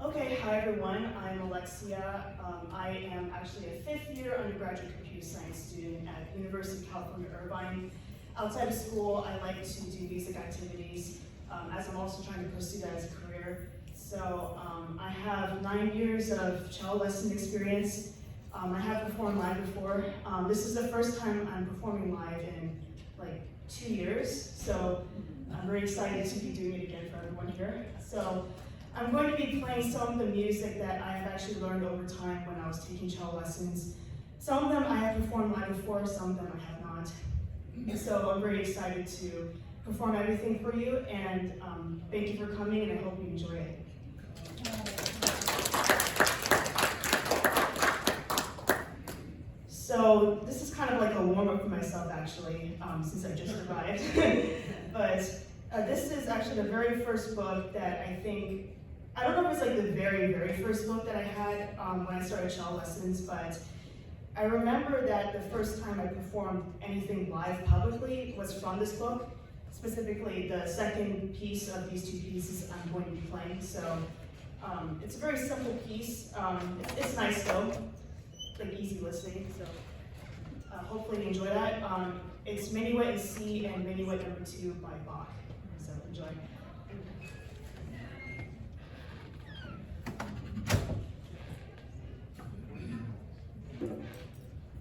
Okay, hi everyone, I'm Alexia. I am actually a 5th year undergraduate computer science student at University of California, Irvine. Outside of school, I like to do music activities, as I'm also trying to pursue that as a career. So I have 9 years of cello lesson experience. I have performed live before. This is the first time I'm performing live in like 2 years, so I'm very excited to be doing it again for everyone here. So I'm going to be playing some of the music that I have actually learned over time when I was taking cello lessons. Some of them I have performed live before, some of them I have not. So I'm very excited to perform everything for you, and thank you for coming, and I hope you enjoy it. So this is kind of like a warm-up for myself actually, since I just arrived. But this is actually the very first book that I don't know if it's like the very, very first book that I had when I started cello lessons, but I remember that the first time I performed anything live publicly was from this book, specifically the second piece of these 2 pieces I'm going to be playing. So it's a very simple piece. It's nice though, like easy listening, so hopefully you enjoy that. It's Minuet In C and Minuet No. 2 by Bach, so enjoy.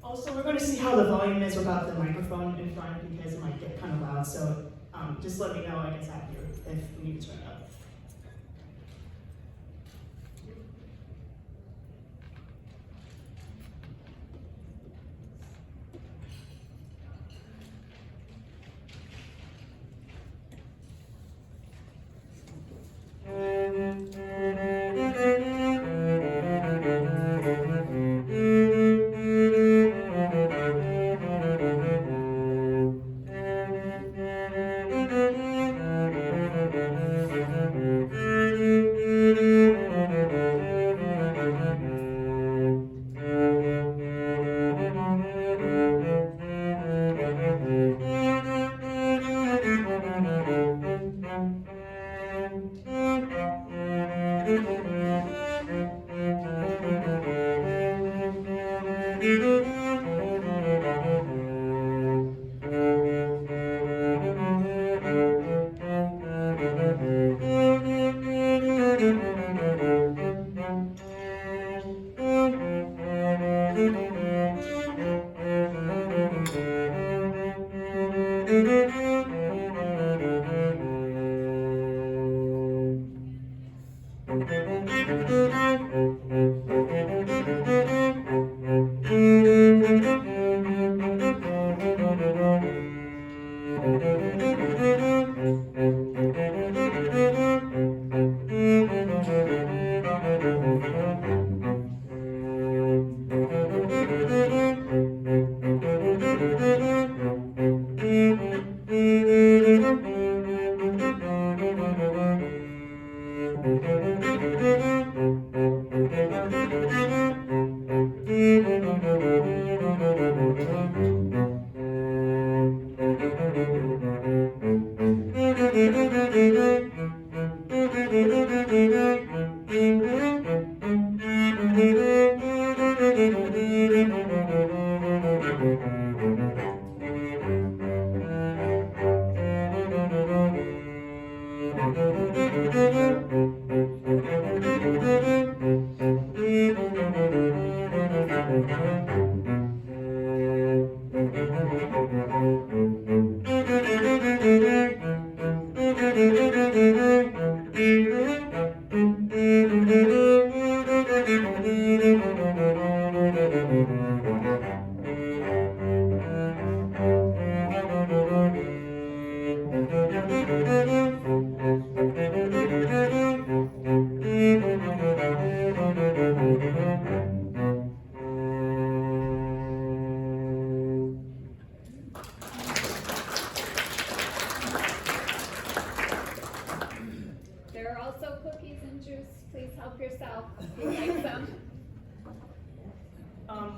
Also, we're going to see how the volume is without the microphone in front because it might get kind of loud, so just let me know, I guess, after if we need to turn it up.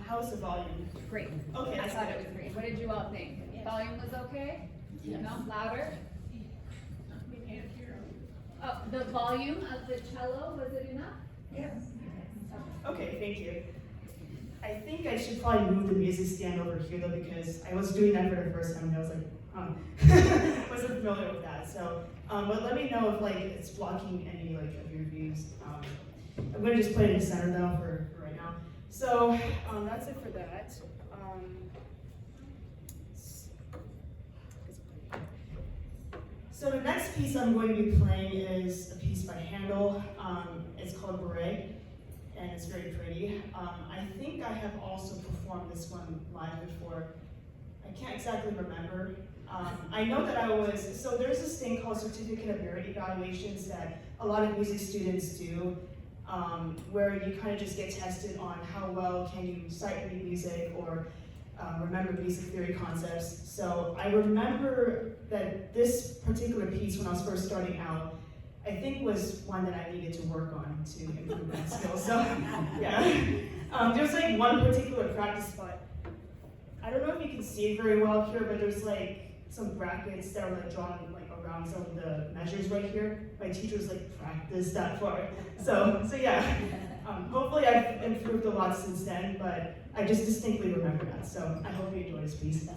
How's the volume? Great. Okay. I thought it was great. What did you all think? Yes. Volume was okay? Yes. No? Louder? We can't hear them. Oh, the volume of the cello, was it enough? Okay, thank you. I think I should probably move the music stand over here though, because I was doing that for the first time and I was like, wasn't familiar with that. So, but let me know if like it's blocking any like of your views. I'm gonna just put it in the center though for right now. So that's it for that. So the next piece I'm going to be playing is a piece by Handel. It's called Bourrée, and it's very pretty. I think I have also performed this one live before. I can't exactly remember. I know that so there's this thing called Certificate of Merit Evaluations that a lot of music students do, where you kind of just get tested on how well can you sight read music or remember music theory concepts. So I remember that this particular piece, when I was first starting out, I think was one that I needed to work on to improve that skill. So yeah, there's like one particular practice spot. I don't know if you can see it very well here, but there's like some brackets that are like drawn like around some of the measures right here. My teacher was like, practice that part. So yeah, hopefully I've improved a lot since then, but I just distinctly remember that. So I hope you enjoy this piece.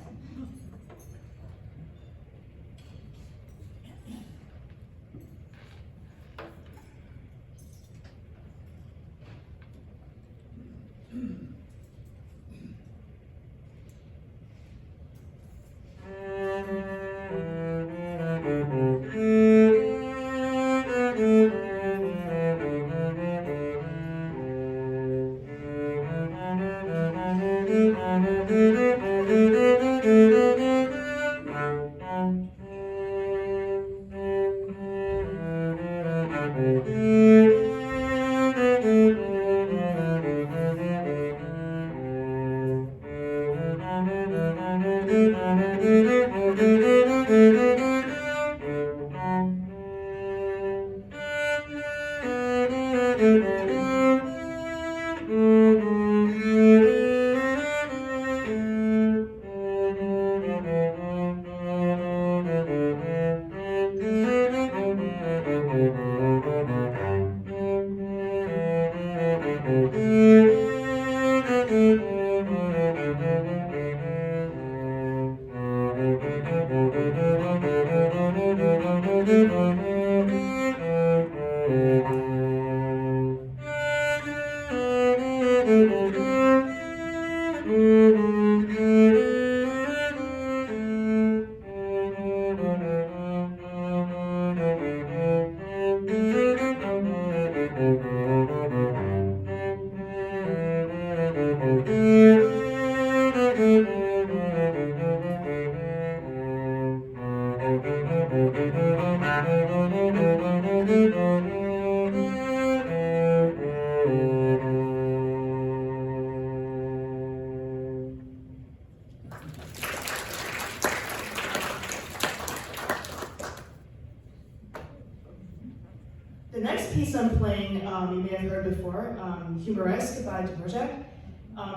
The next piece I'm playing, you may have heard before, Humoresque by Dvořák.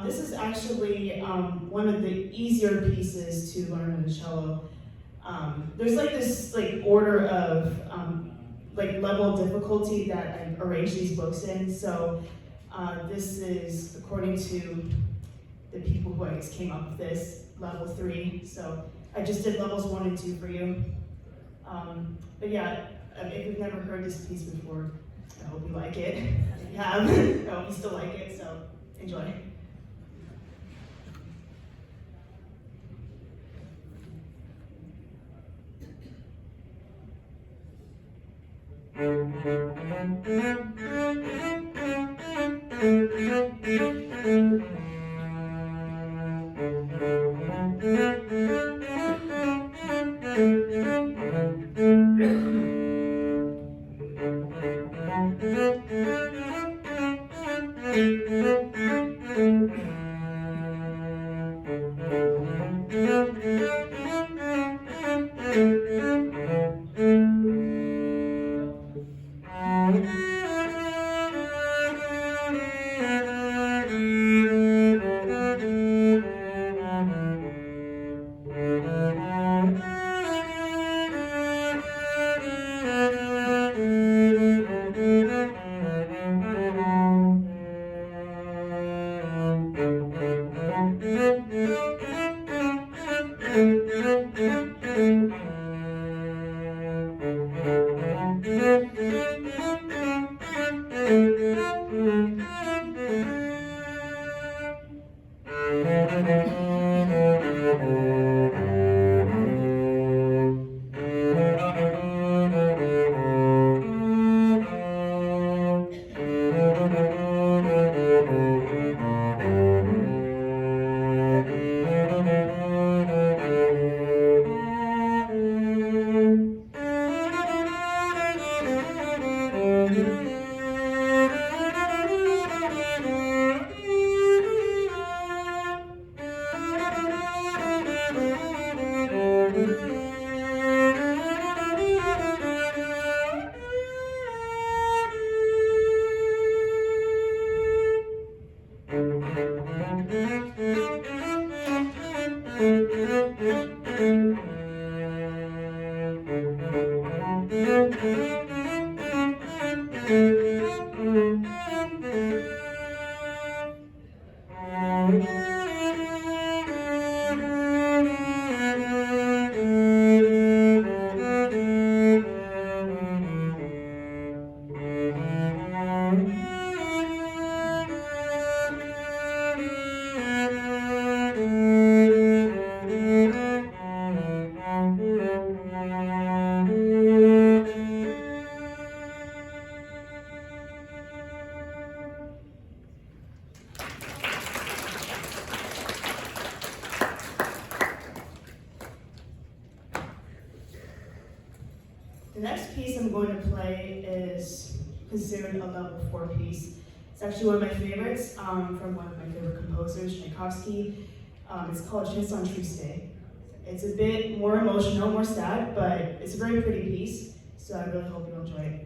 This is actually one of the easier pieces to learn on the cello. There's like this order of level of difficulty that I arranged these books in. So this is, according to the people who I guess came up with this, level 3. So I just did levels 1 and 2 for you. But yeah, if you've never heard this piece before, I hope you like it. If you have, I hope you still like it, so enjoy. The next piece I'm going to play is considered a level 4 piece. It's actually one of my favorites from one of my favorite composers, Tchaikovsky. It's called Chanson Triste. It's a bit more emotional, more sad, but it's a very pretty piece, so I really hope you enjoy it.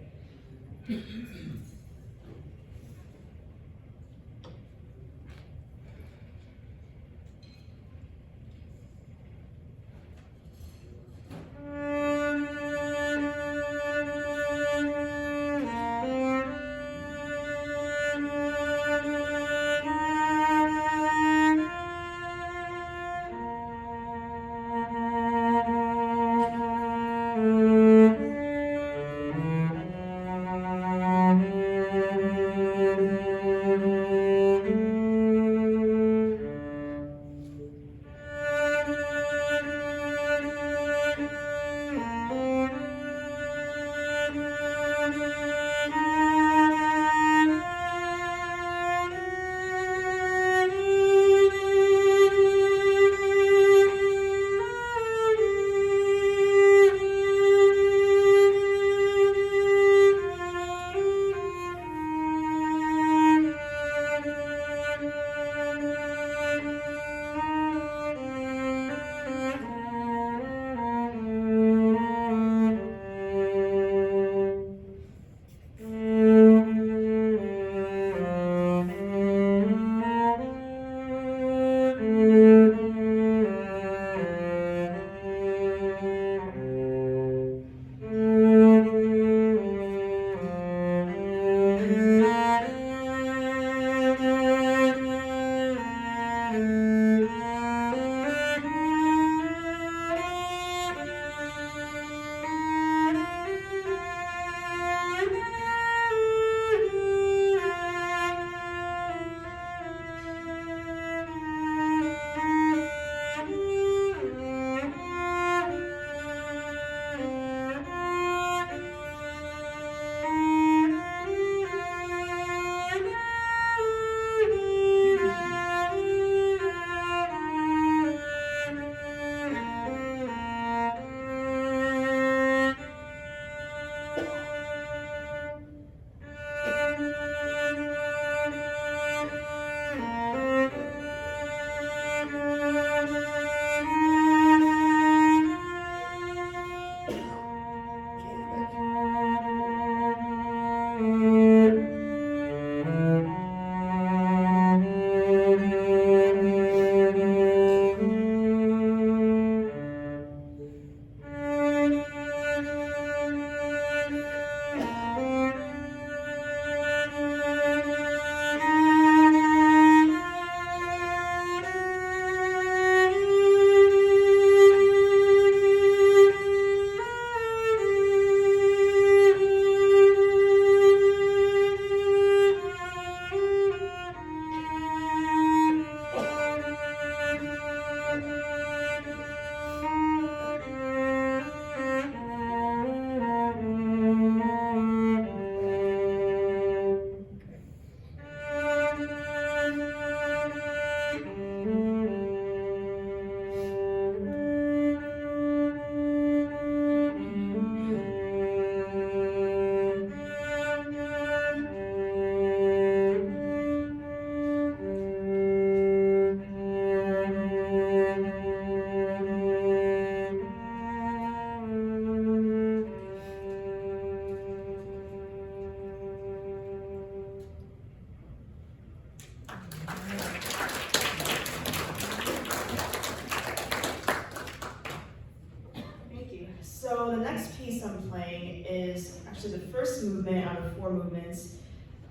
4 movements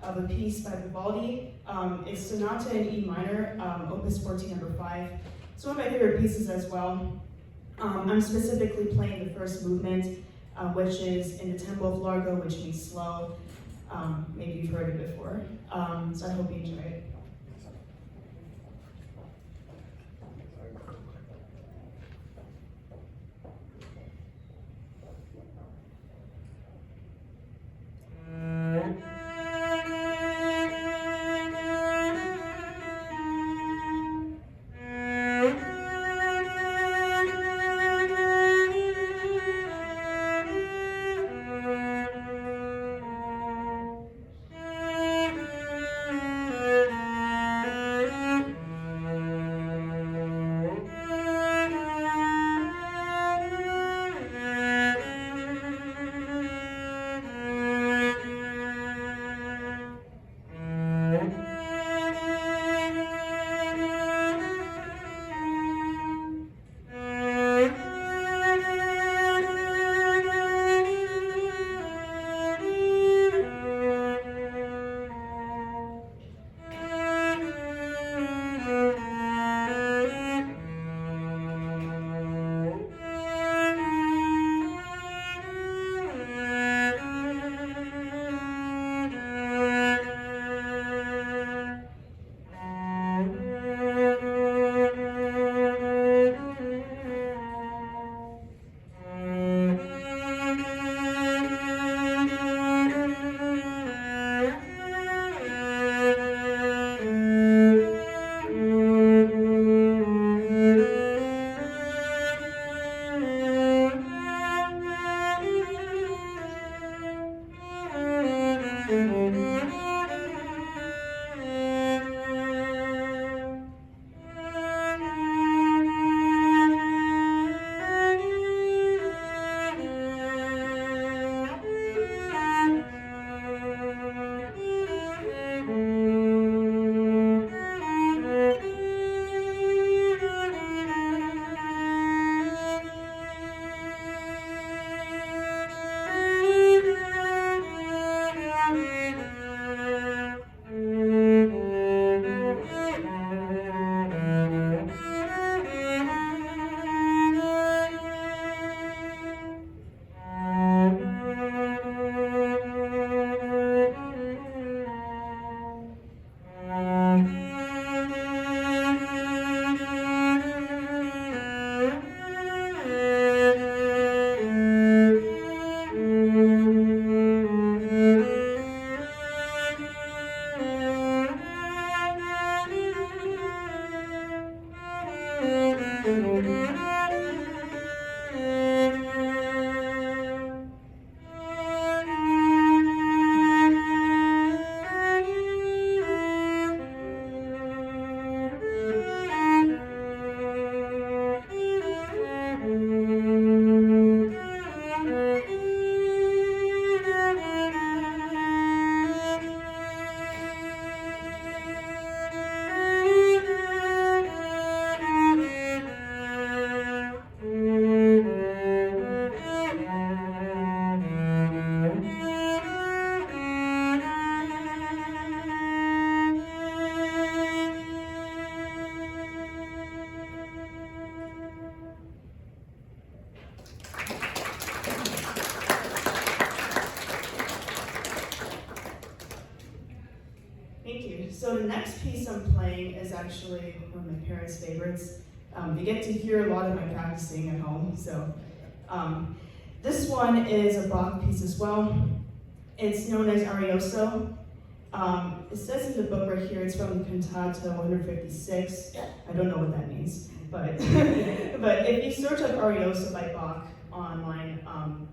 of a piece by Vivaldi. It's Sonata in E minor, opus 14, number 5. It's one of my favorite pieces as well. I'm specifically playing the first movement, which is in the tempo of largo, which means slow. Maybe you've heard it before. So I hope you enjoy it. So the next piece I'm playing is actually one of my parents' favorites. They get to hear a lot of my practicing at home. So this one is a Bach piece as well. It's known as Arioso. It says in the book right here, it's from the Cantata 156. I don't know what that means, but but if you search up Arioso by Bach online,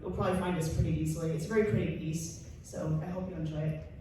you'll probably find this pretty easily. It's a very pretty piece, so I hope you enjoy it.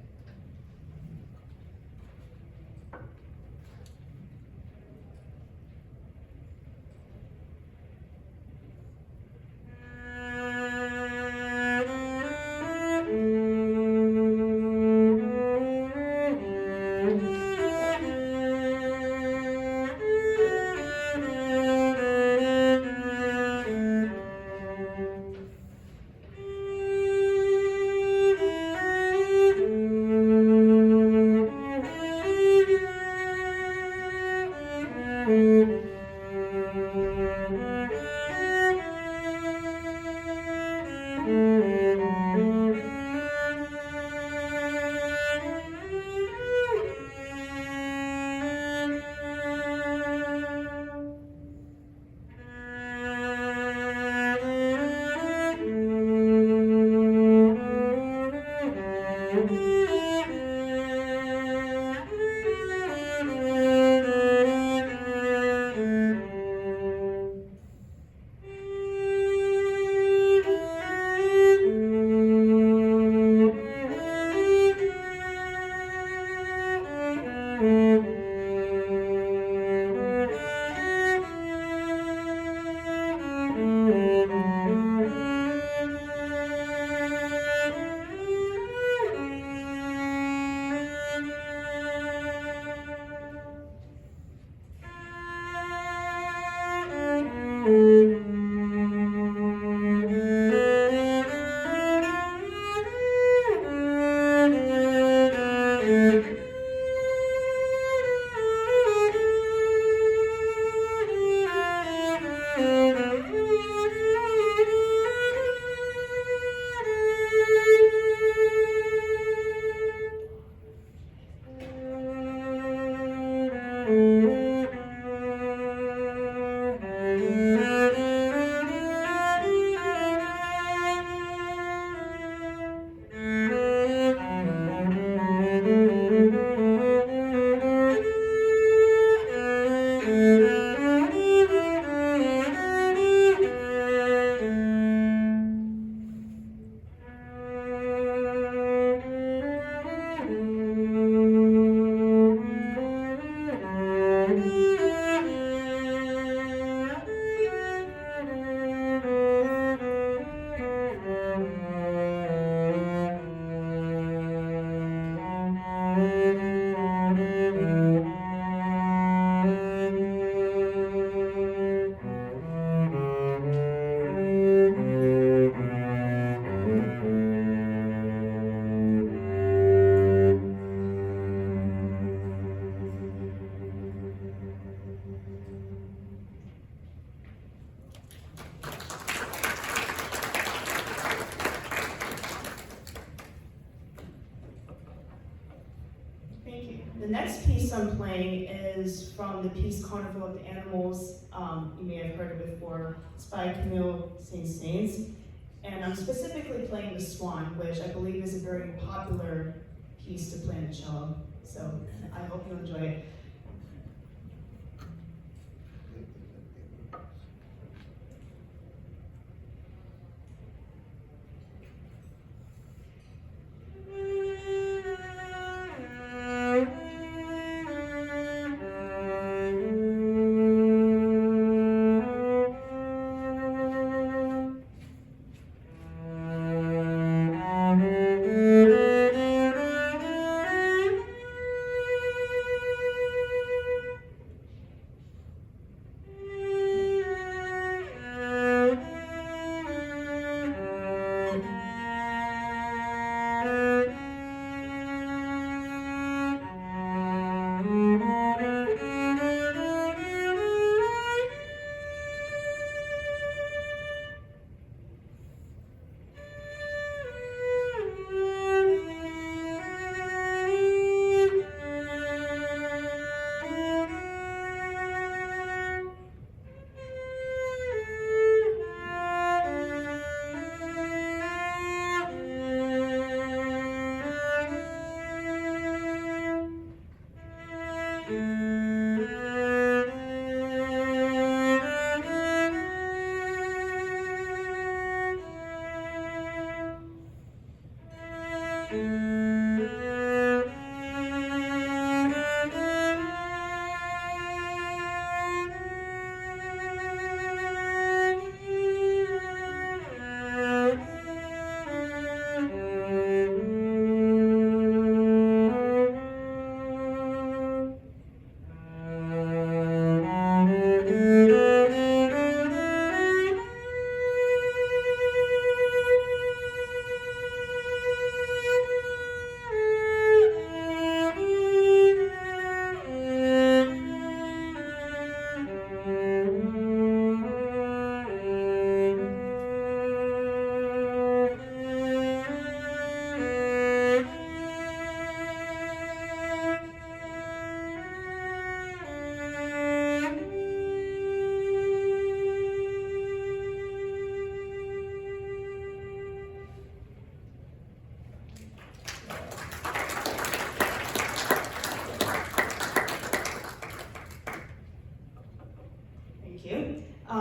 The next piece I'm playing is from the piece Carnival of the Animals. You may have heard of it before. It's by Saint-Saëns. And I'm specifically playing the Swan, which I believe is a very popular piece to play on the cello. So I hope you enjoy it.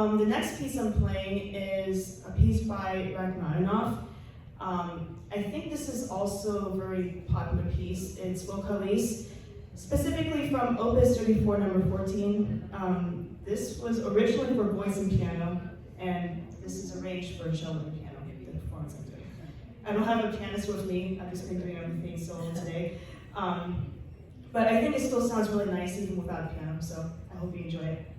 The next piece I'm playing is a piece by Rachmaninoff. I think this is also a very popular piece. It's Vocalise, specifically from Opus 34, number 14. This was originally for voice and piano, and this is arranged for cello and piano, the performance I'm doing. I don't have a pianist with me, I've just been doing everything solo today. But I think it still sounds really nice even without a piano, so I hope you enjoy it.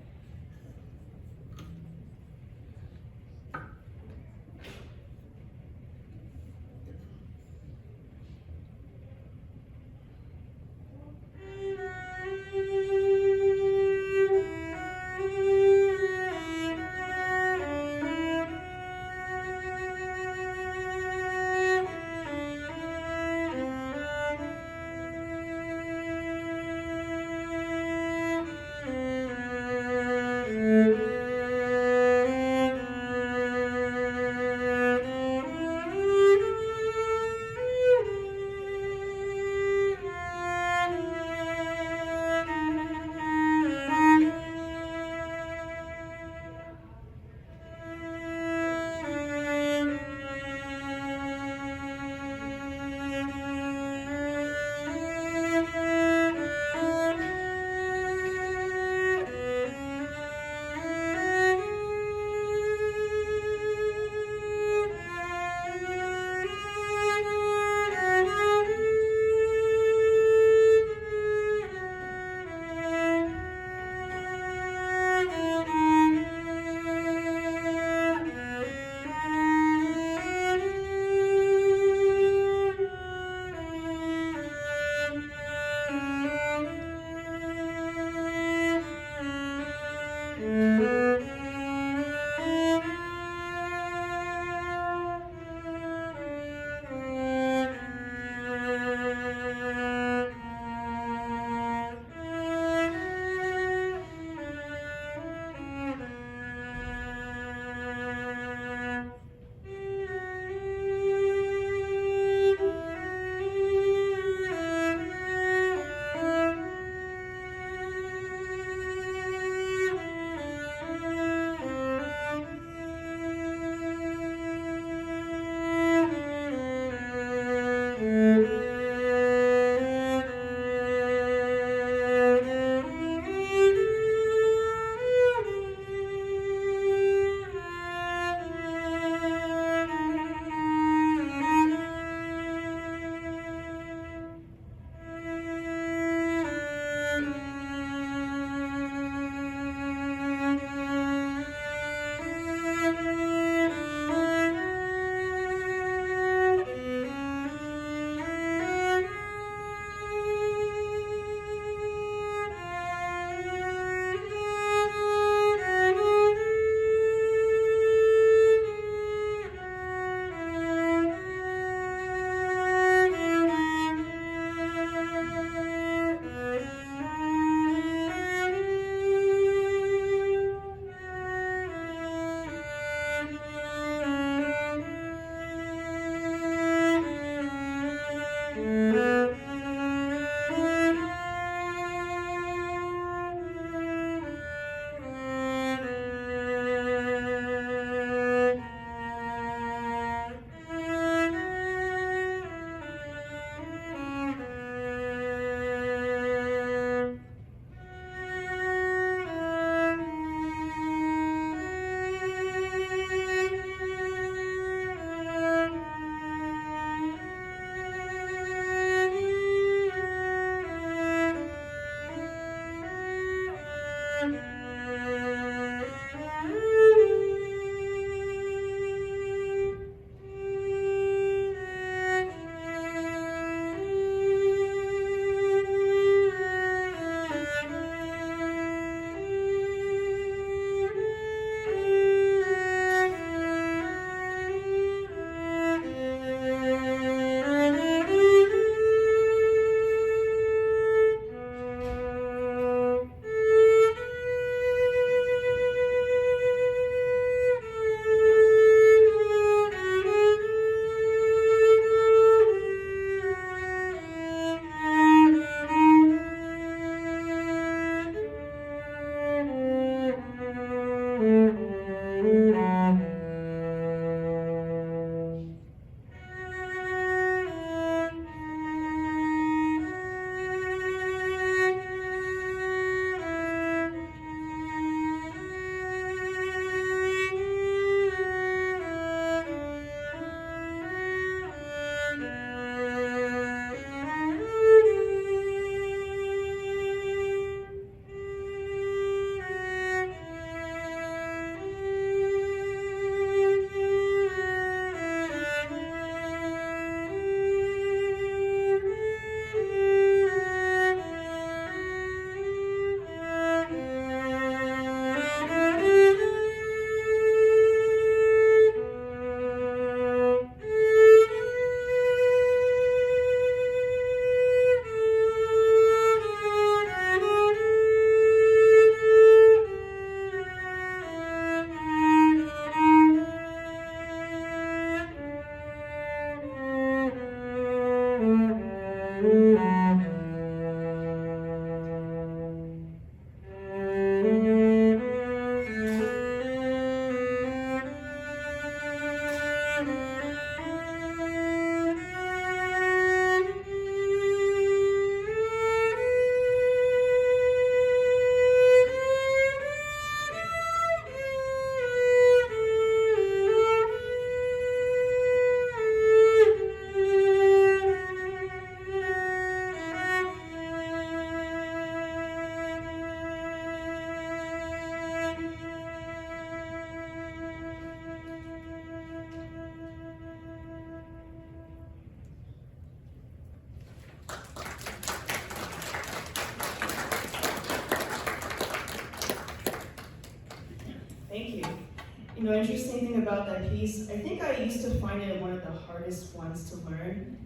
interesting thing about that piece, I think I used to find it one of the hardest ones to learn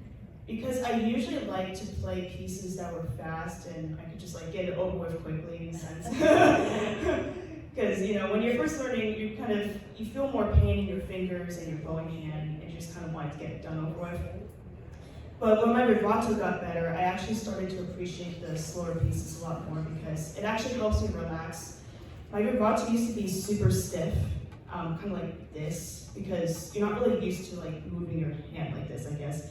because I usually like to play pieces that were fast and I could just like get it over with quickly in a sense. Because when you're first learning, you feel more pain in your fingers and your bowing hand, and you just kind of want to get it done over with. But when my vibrato got better, I actually started to appreciate the slower pieces a lot more because it actually helps me relax. My vibrato used to be super stiff, kind of like this, because you're not really used to like moving your hand like this, I guess.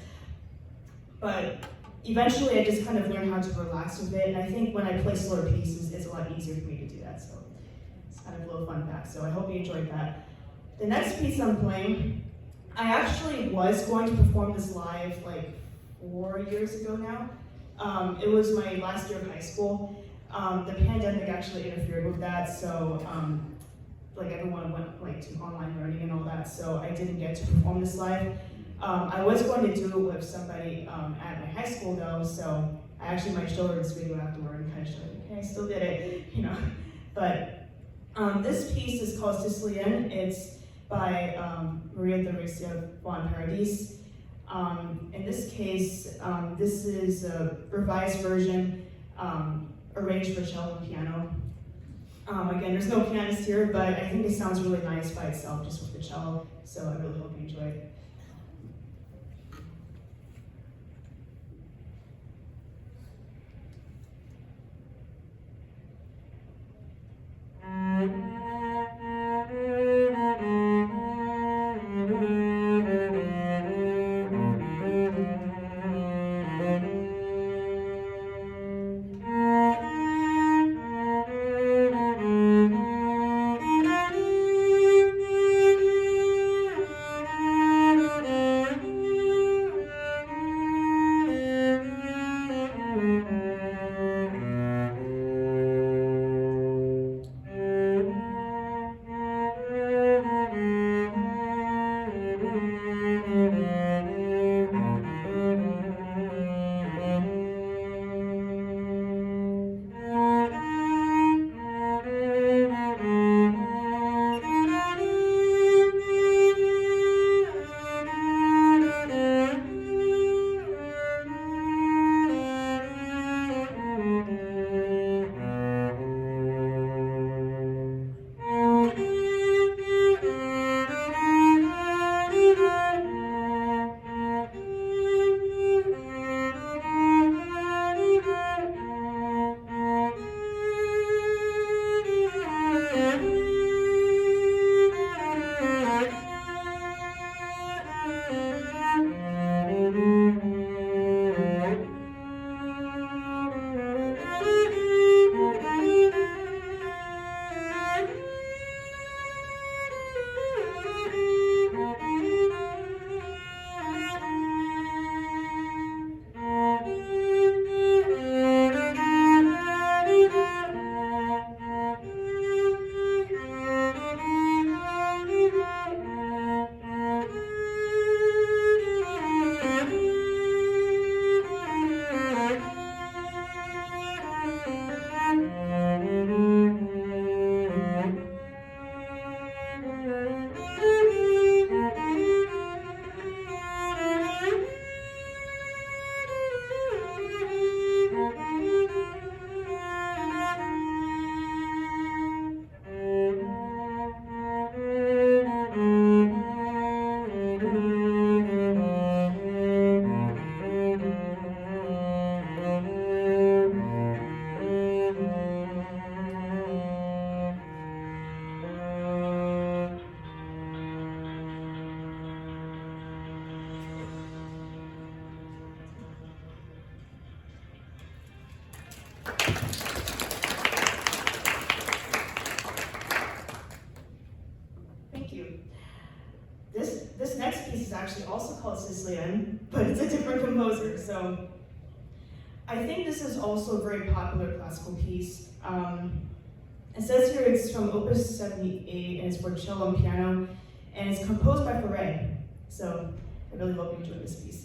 But eventually I just kind of learned how to relax with it, and I think when I play slower pieces, it's a lot easier for me to do that, so it's kind of a little fun fact, so I hope you enjoyed that. The next piece I'm playing, I actually was going to perform this live like 4 years ago now. It was my last year of high school. The pandemic actually interfered with that, so like everyone went like to online learning and all that, so I didn't get to perform this live. I was going to do it with somebody at my high school though, so I actually might show her this video afterward and kind of show her, okay, I still did it, But this piece is called Sicilienne. It's by Maria Theresa von Paradis. In this case, this is a revised version arranged for cello and piano. Again, there's no pianist here, but I think it sounds really nice by itself, just with the cello, so I really hope you enjoy it. This next piece is actually also called Sicilienne, but it's a different composer. So I think this is also a very popular classical piece. It says here it's from Opus 78, and it's for cello and piano, and it's composed by Fauré. So I really hope you enjoy this piece.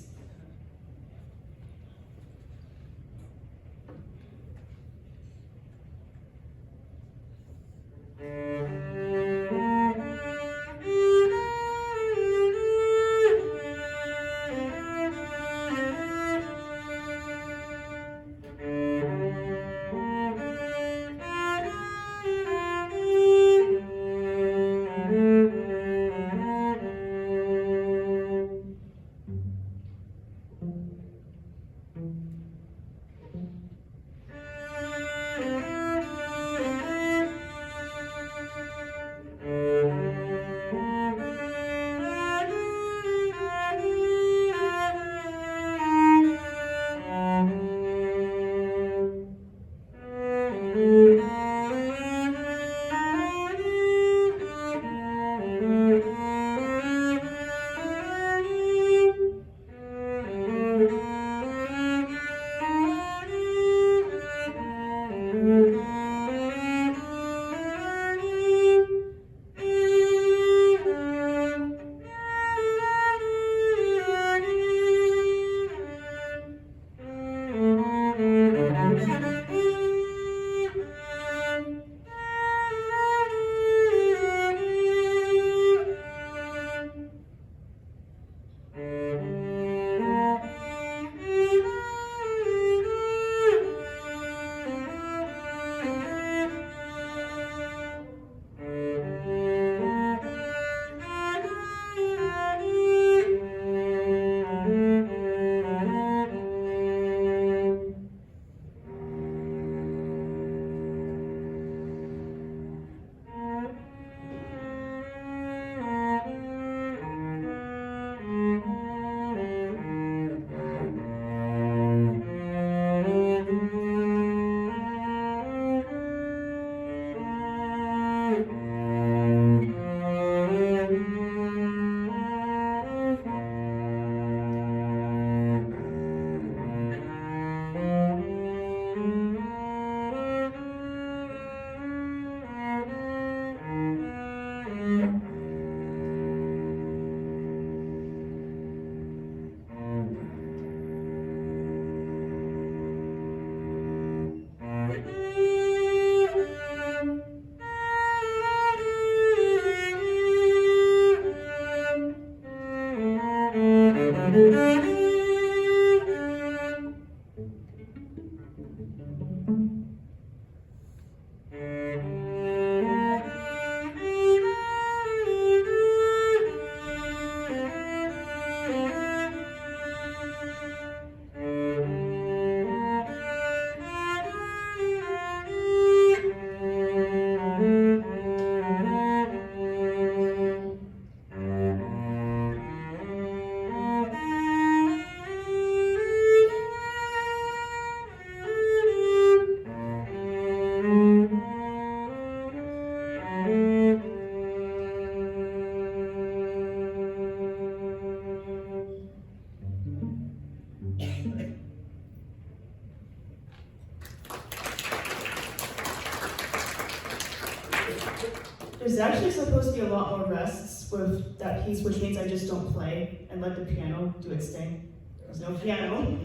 There's actually supposed to be a lot more rests with that piece, which means I just don't play and let the piano do its thing. There's no piano.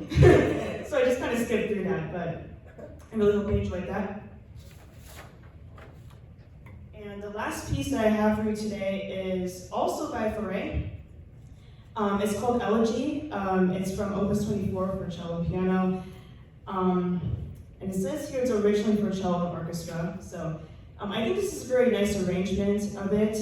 So I just kind of skipped through that, but I really hope you enjoyed that. And the last piece that I have for you today is also by Fauré. It's called Elégie. It's from Opus 24 for cello and piano. And it says here it's originally for cello and orchestra. So I think this is a very nice arrangement of it.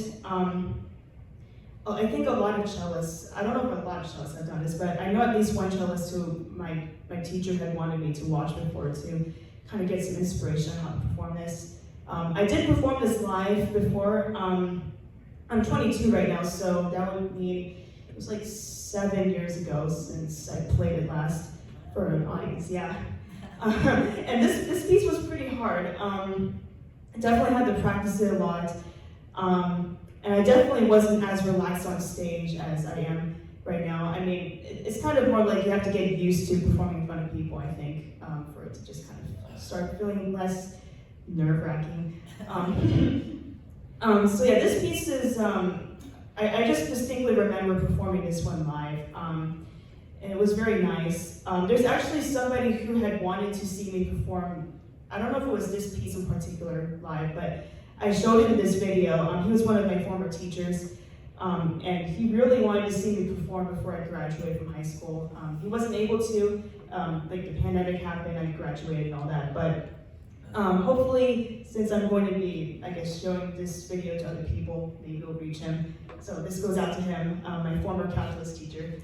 I think a lot of cellists, I don't know if a lot of cellists have done this, but I know at least one cellist who my teacher had wanted me to watch before to kind of get some inspiration on how to perform this. I did perform this live before. I'm 22 right now, so that would mean it was like 7 years ago since I played it last for an audience, yeah. And this piece was pretty hard. I definitely had to practice it a lot. And I definitely wasn't as relaxed on stage as I am right now. I mean, it's kind of more like you have to get used to performing in front of people, I think, for it to just kind of start feeling less nerve-wracking. So yeah, this piece is, I just distinctly remember performing this one live, and it was very nice. There's actually somebody who had wanted to see me perform, I don't know if it was this piece in particular live, but I showed him this video. He was one of my former teachers, and he really wanted to see me perform before I graduated from high school. He wasn't able to, like the pandemic happened, I graduated and all that, but hopefully, since I'm going to be, I guess, showing this video to other people, maybe it'll reach him. So this goes out to him, my former calculus teacher.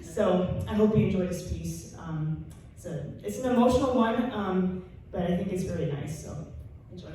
So I hope you enjoy this piece. It's an emotional one, but I think it's really nice, so enjoy.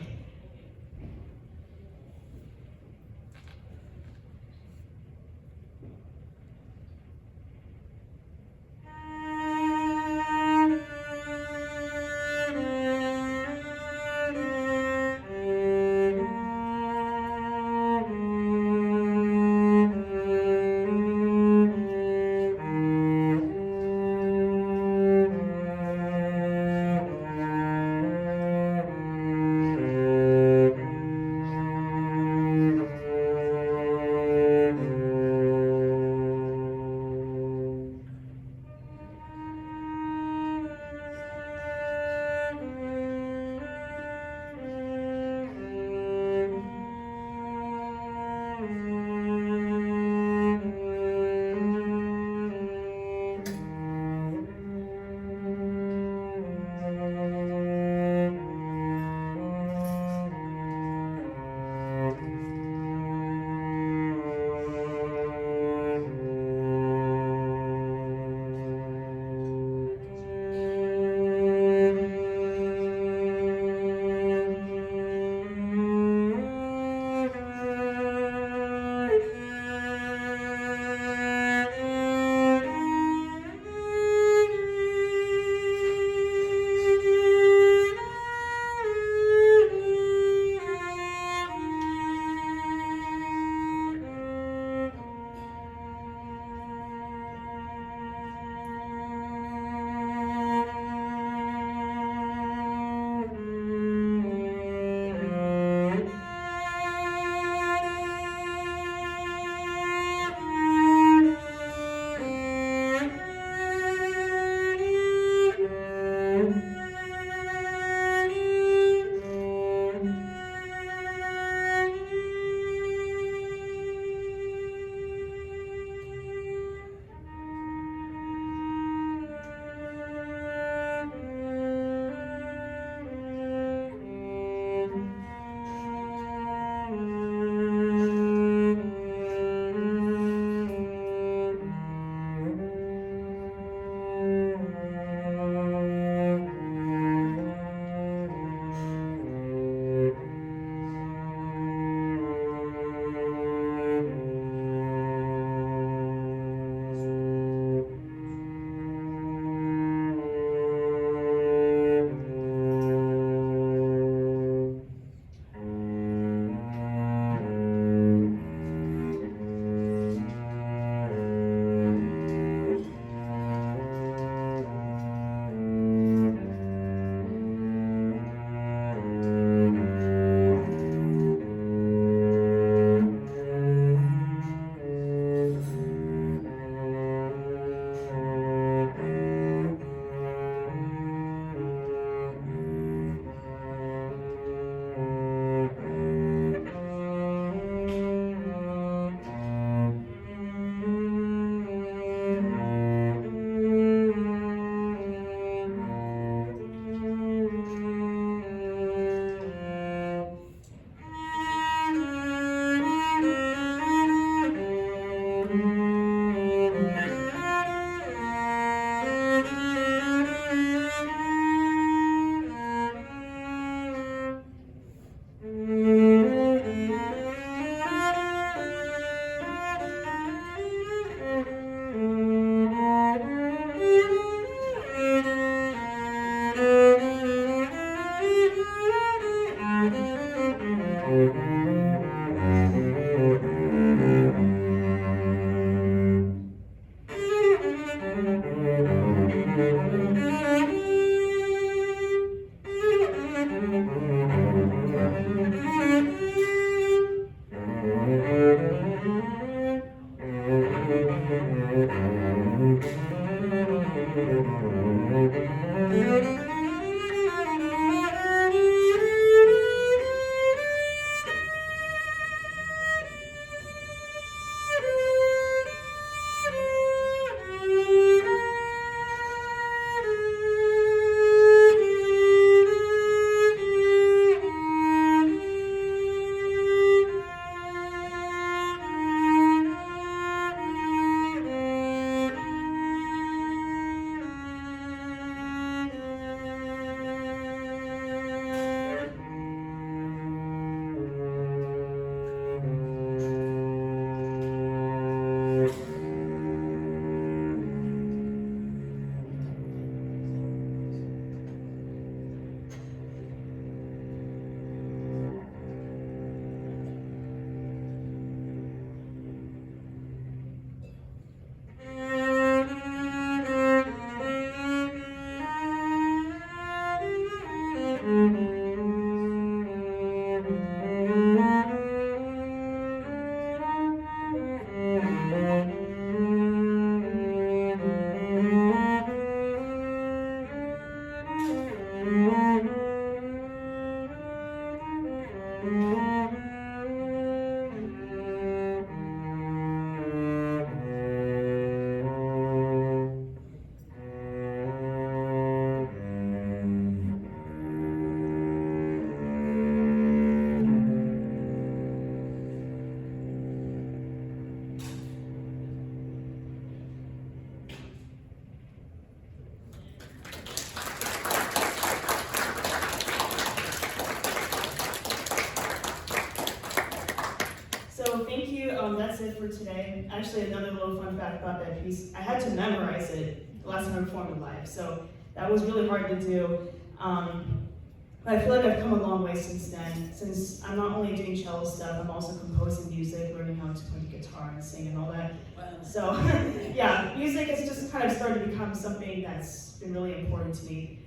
So thank you, that's it for today. Actually, another little fun fact about that piece, I had to memorize it the last time I performed it live, so that was really hard to do. But I feel like I've come a long way since then. Since I'm not only doing cello stuff, I'm also composing music, learning how to play the guitar and sing and all that. Wow. So yeah, music has just kind of started to become something that's been really important to me.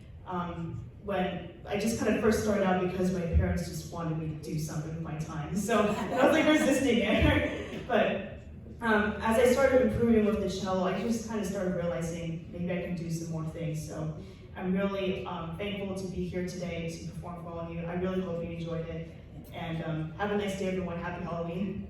When I just kind of first started out because my parents just wanted me to do something with my time. So I was like resisting it. But as I started improving with the cello, I just kind of started realizing maybe I can do some more things. So I'm really thankful to be here today to perform for all of you. I really hope you enjoyed it. And have a nice day, everyone. Happy Halloween.